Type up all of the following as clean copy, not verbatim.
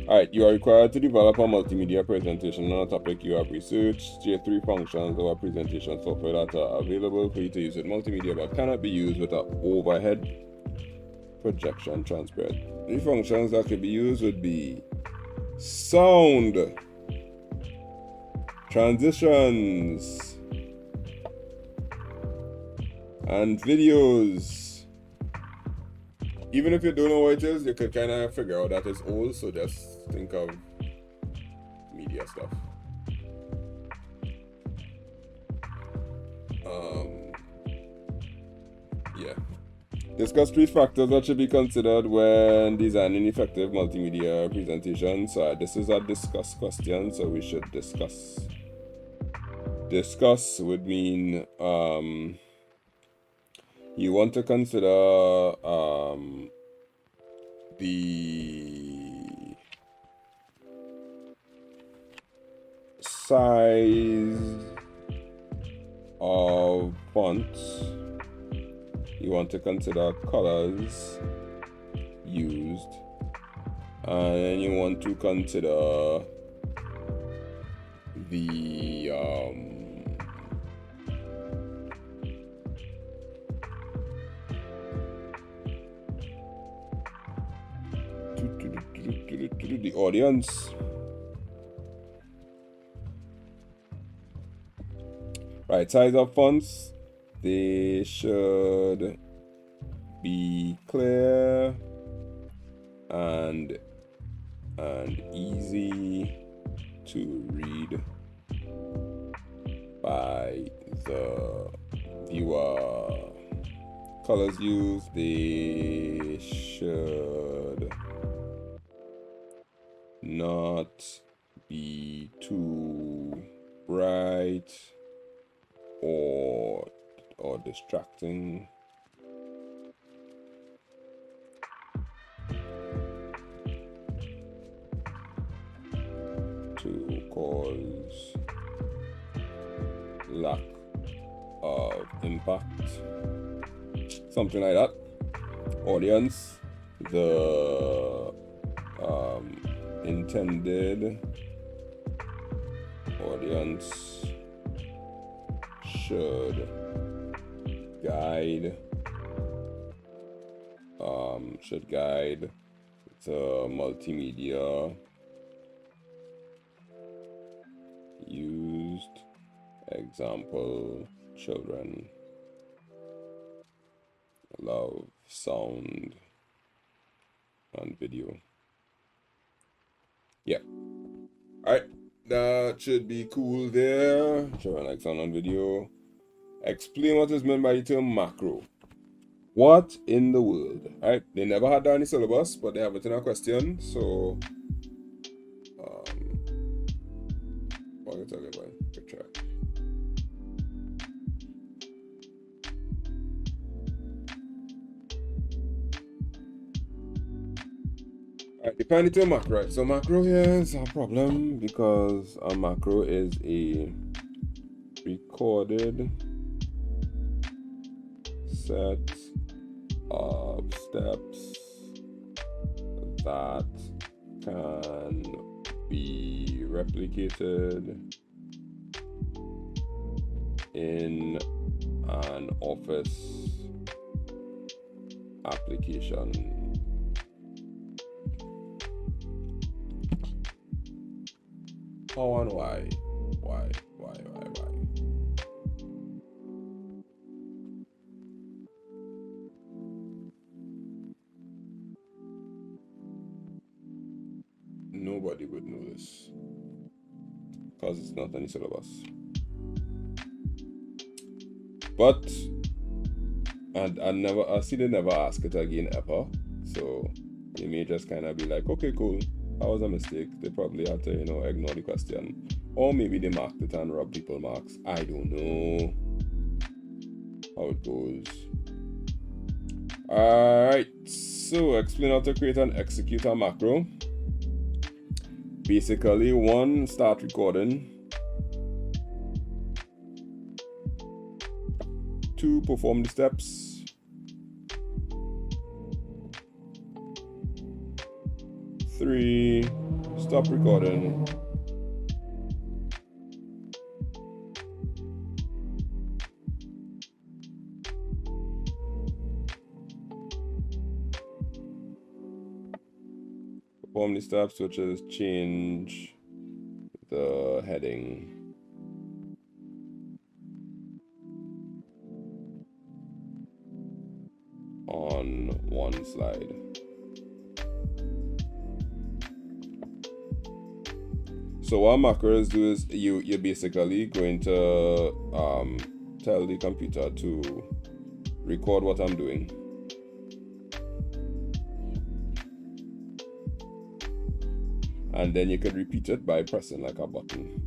Alright, you are required to develop a multimedia presentation on a topic you have researched. There are 3 functions of a presentation software that are available for you to use with multimedia but cannot be used with an overhead projection transparent. 3 functions that could be used would be sound, transitions, and videos. Even if you don't know what it is, you could kind of figure out that it's old, so just think of media stuff. Yeah. Discuss 3 factors that should be considered when designing effective multimedia presentations. This is a discuss question, so we should discuss. Discuss would mean you want to consider the size of fonts. You want to consider colors used, and then you want to consider the audience. Right, size of fonts. They should be clear and easy to read by the viewer. Colors used, they should not be too bright or distracting. To cause lack of impact, something like that. Audience, the intended audience should guide the multimedia used. Example, children love sound and video. Yeah. Alright, that should be cool there. Children like sound and video. Explain what is meant by the term macro. What in the world? Alright, they never had that in the syllabus, but they have it in a question, so what are you talking about? Good try. Alright, define the term macro. Right? So macro here is a problem because a macro is a recorded set of steps that can be replicated in an office application. How and why? Why? Nobody would know this because it's not any syllabus. But I see they never ask it again ever. So they may just kind of be like, okay, cool, that was a mistake. They probably had to, ignore the question. Or maybe they marked it and robbed people marks. I don't know how it goes. Alright, so explain how to create and execute a macro. Basically, 1, start recording. 2, perform the steps. 3, Stop recording. Perform the steps, which is change the heading. On one slide. So what macros do is you're basically going to tell the computer to record what I'm doing. And then you could repeat it by pressing like a button.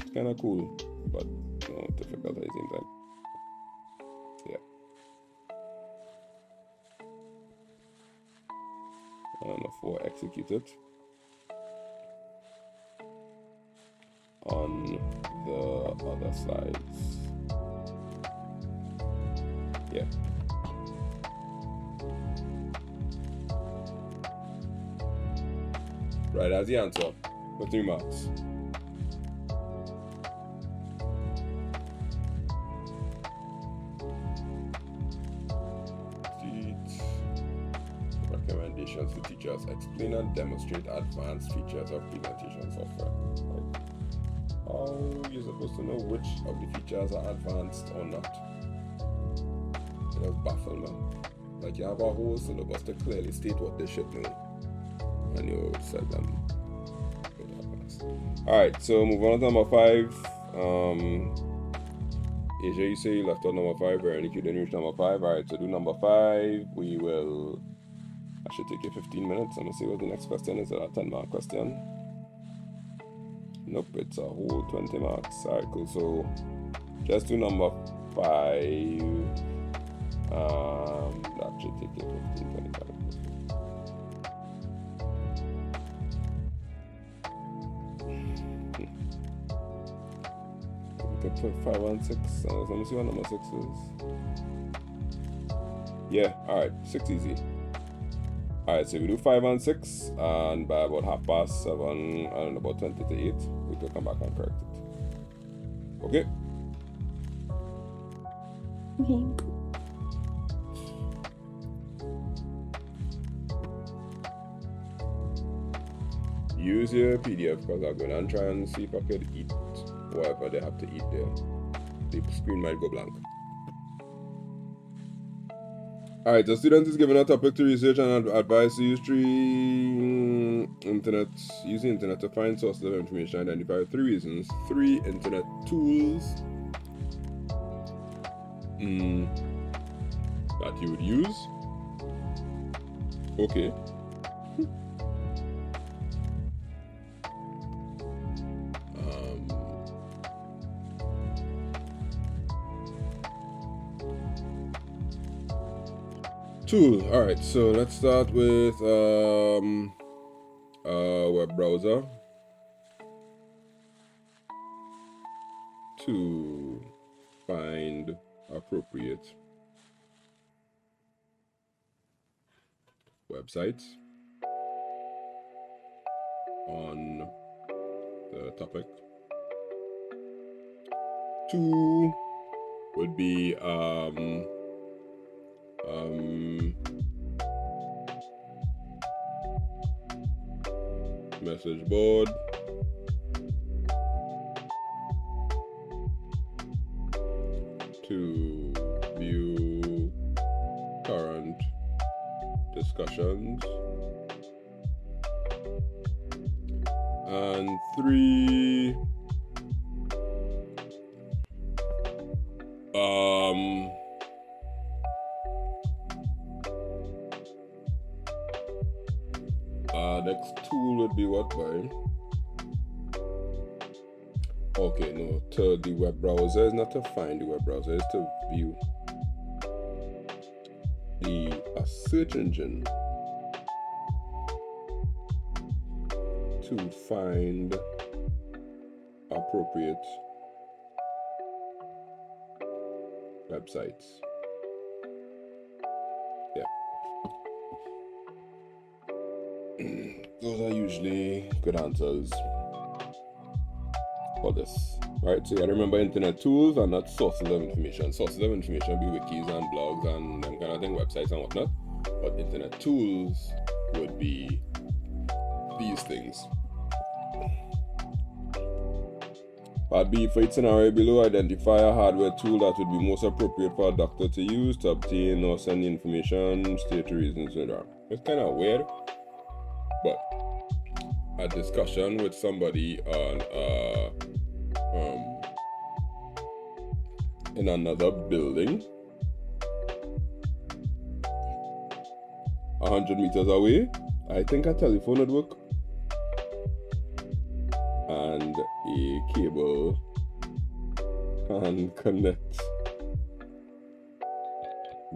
It's kind of cool, but difficult at the same time. Yeah. And before execute it on the other slides. Yeah. Right, that's the answer for 3 marks. Recommendations to teachers: explain and demonstrate advanced features of presentation software. Like, how you're supposed to know which of the features are advanced or not? It does baffle me. Like, you have a whole syllabus to clearly state what they should know, and you set them. Alright, so move on to number 5. Asia, you say you left out number 5, Veronique, you didn't reach number 5. Alright, so do number 5. I should take you 15 minutes. I'm gonna see what the next question is. A 10-mark question. Nope, it's a whole 20 marks. Alright, cool. So just do number 5. That should take you 15, 25. We could put 5 and 6. Let me see what number 6 is. Yeah, alright, 6 easy. Alright, so we do 5 and 6, and by about 7:30 and about 20 to 8, we could come back and correct it. Okay? Okay. Use your PDF because I'm going to try and see if I could eat whatever they have to eat there. The screen might go blank. Alright, the student is given a topic to research and advised to use use the internet to find sources of information. Identify 3 reasons, 3 internet tools that you would use. Okay. Tool. Alright, so let's start with web browser to find appropriate websites on the topic. 2 would be message board to view current discussions, and 3 next tool would be what, by? Okay, no, to the web browser is not to find the web browser, it's to view a search engine to find appropriate websites. Yeah. Those are usually good answers for this. Right, so you gotta remember internet tools are not sources of information. Sources of information would be wikis and blogs and them kind of thing, websites and whatnot. But internet tools would be these things. Part B, for each scenario below, identify a hardware tool that would be most appropriate for a doctor to use to obtain or send information, state reasons, etc. It's kind of weird, but a discussion with somebody on in another building 100 meters away, I think a telephone would work and a cable can connect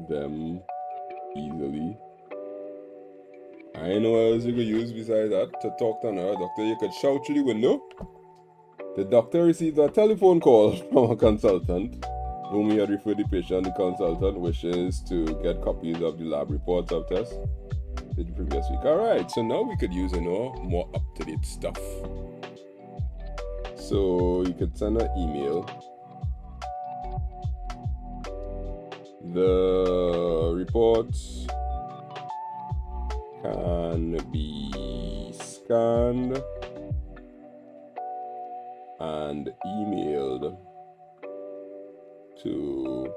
them easily. I know what else you could use besides that to talk to another doctor. You could shout through the window. The doctor receives a telephone call from a consultant whom he had referred the patient. The consultant wishes to get copies of the lab reports of tests did the previous week. Alright, so now we could use more up-to-date stuff. So you could send an email. The reports can be scanned and emailed to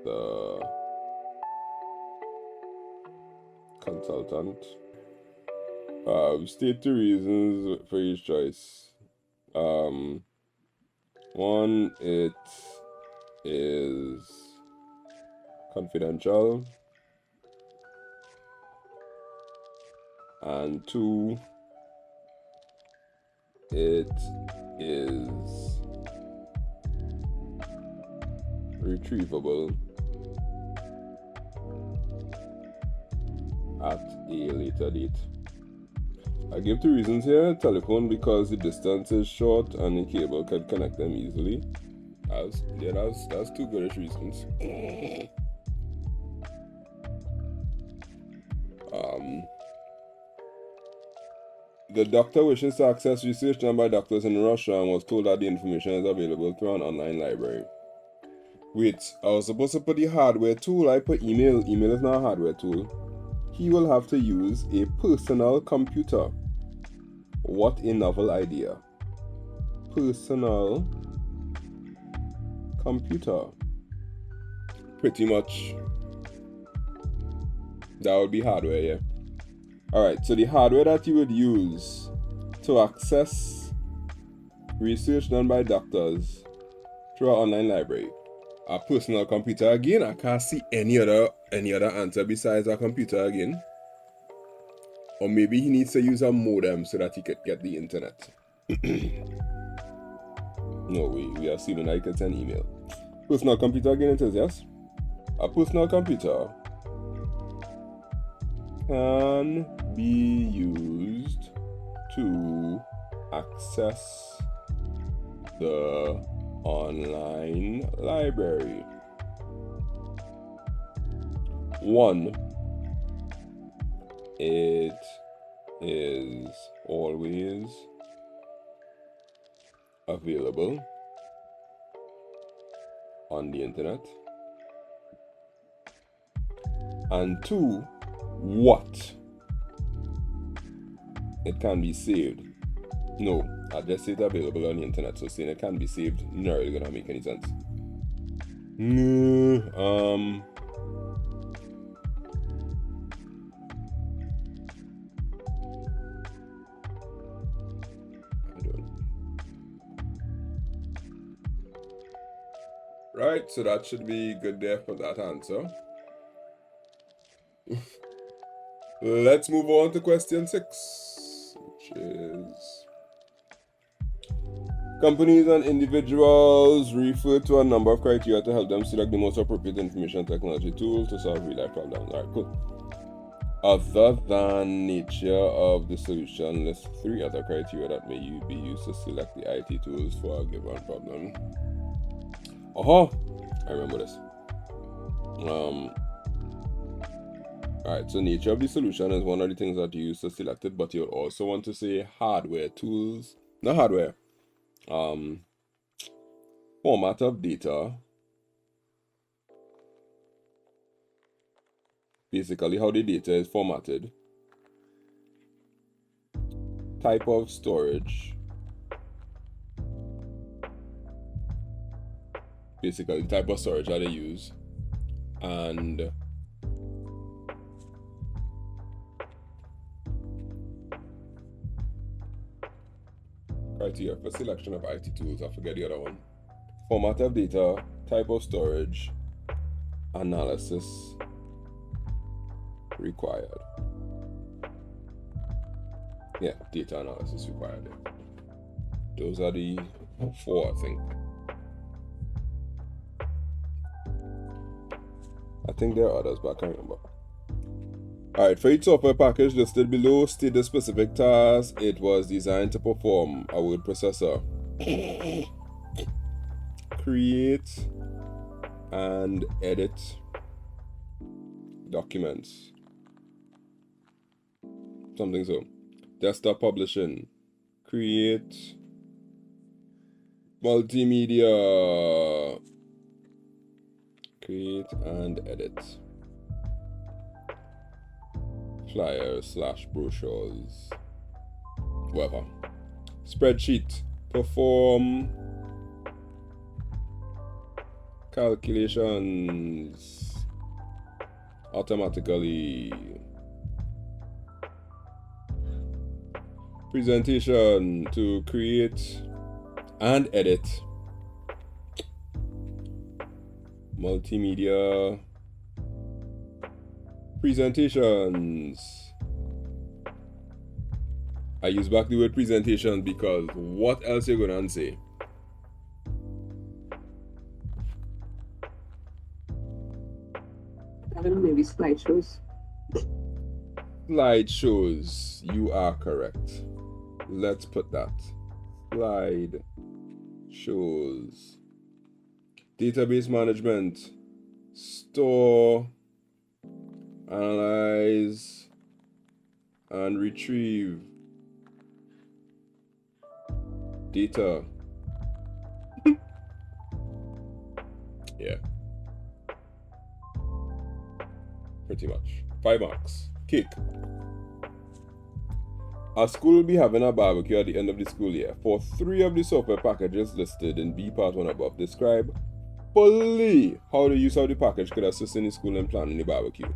the consultant. State the reasons for each choice. One, it is confidential, and two, it is retrievable at a later date. I give two reasons here. Telephone, because the distance is short and the cable can connect them easily. That's two goodish reasons. The doctor wishes to access research done by doctors in Russia and was told that the information is available through an online library. Wait, I was supposed to put the hardware tool. I put email. Email is not a hardware tool. He will have to use a personal computer. What a novel idea. Personal computer. Pretty much. That would be hardware, yeah. Alright, so the hardware that you would use to access research done by doctors through an online library. A personal computer again. I can't see any other answer besides a computer again. Or maybe he needs to use a modem so that he could get the internet. No, we are assuming I could send email. Personal computer again, it says yes. A personal computer can be used to access the online library. 1. It is always available on the internet. And 2, what? It can be saved. No, I just said available on the internet, so saying it can be saved not really gonna make any sense. Right, so that should be good there for that answer. Let's move on to question 6, which is companies and individuals refer to a number of criteria to help them select the most appropriate information technology tools to solve real-life problems. Alright, cool. Other than nature of the solution, list 3 other criteria that may be used to select the IT tools for a given problem. I remember this. Alright, so nature of the solution is one of the things that you use to select it, but you'll also want to say hardware tools, not hardware, format of data, basically how the data is formatted, type of storage, basically the type of storage that they use, and criteria for selection of IT tools. I forget the other one. Format of data, type of storage, analysis required. Yeah, data analysis required. Those are the 4, I think. I think there are others, but I can't remember. Alright, for each software package listed below, state the specific task it was designed to perform. A word processor. Create and edit documents. Something so. Desktop publishing. Create multimedia. Create and edit. Flyers / brochures. Whatever. Spreadsheet. Perform calculations automatically. Presentation. To create and edit multimedia presentations. I use back the word presentation because what else you're gonna say? I don't know, maybe slideshows. Slideshows. You are correct. Let's put that. Slide shows. Database management. Store, analyze, and retrieve data. Yeah. Pretty much. 5 marks. Cake. Our school will be having a barbecue at the end of the school year. For 3 of the software packages listed in B part 1 above, describe fully how the use of the package could assist in the school in planning the barbecue.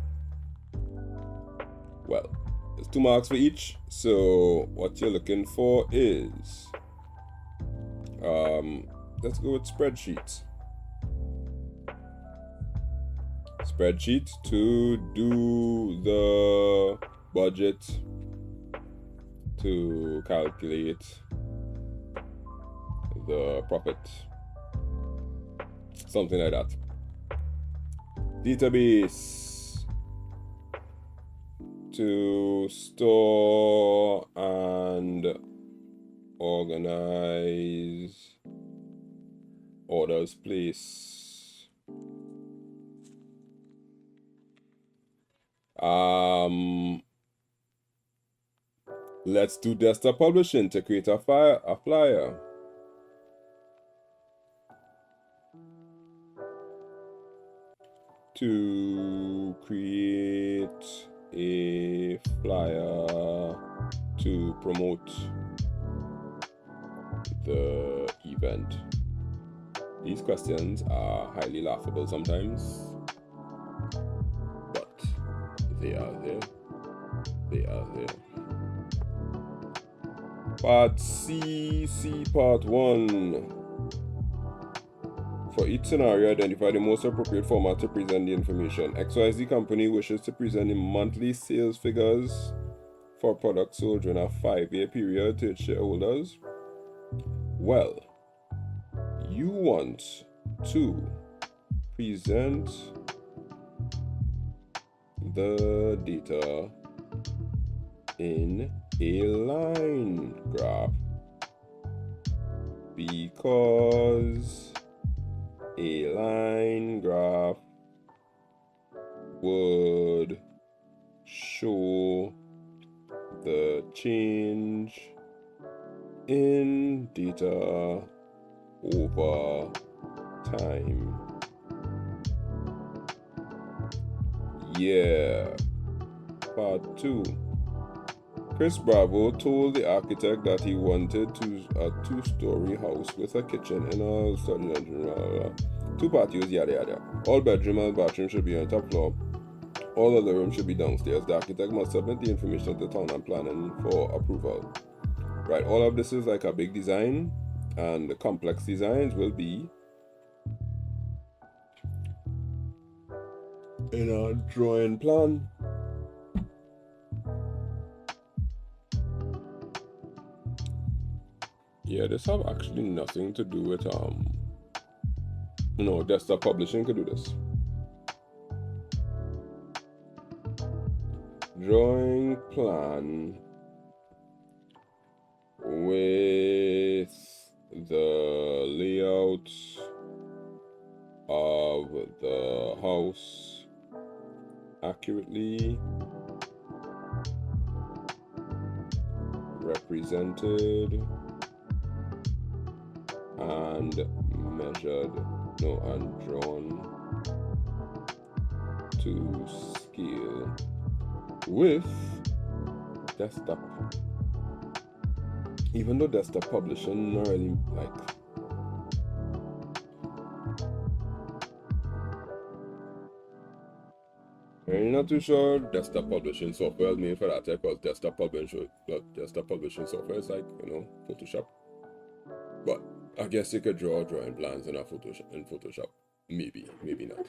Well, there's 2 marks for each. So what you're looking for is, let's go with spreadsheets. Spreadsheet to do the budget, to calculate the profit, something like that. Database to store and organize orders placed. Let's do desktop publishing to create a flyer. To create a flyer to promote the event. These questions are highly laughable sometimes, but they are there. They are there. Part C, part 1. For each scenario, identify the most appropriate format to present the information. XYZ company wishes to present the monthly sales figures for products sold during a 5-year period to its shareholders. Well, you want to present the data in a line graph because a line graph would show the change in data over time. Yeah. Part 2. Chris Bravo told the architect that he wanted a two-story house with a kitchen in a study dungeon, 2 patios, yada yada. All bedroom and bathroom should be on top floor. All other rooms should be downstairs. The architect must submit the information to town and planning for approval. Right, all of this is like a big design, and the complex designs will be in a drawing plan. Yeah, this have actually nothing to do with desktop publishing could do this. Drawing plan with the layout of the house accurately represented and measured, and drawn to scale with desktop. Even though desktop publishing not really like, I'm not too sure desktop publishing software is made for that, because desktop publishing software is like, Photoshop. But I guess you could draw drawing plans in Photoshop. Maybe not.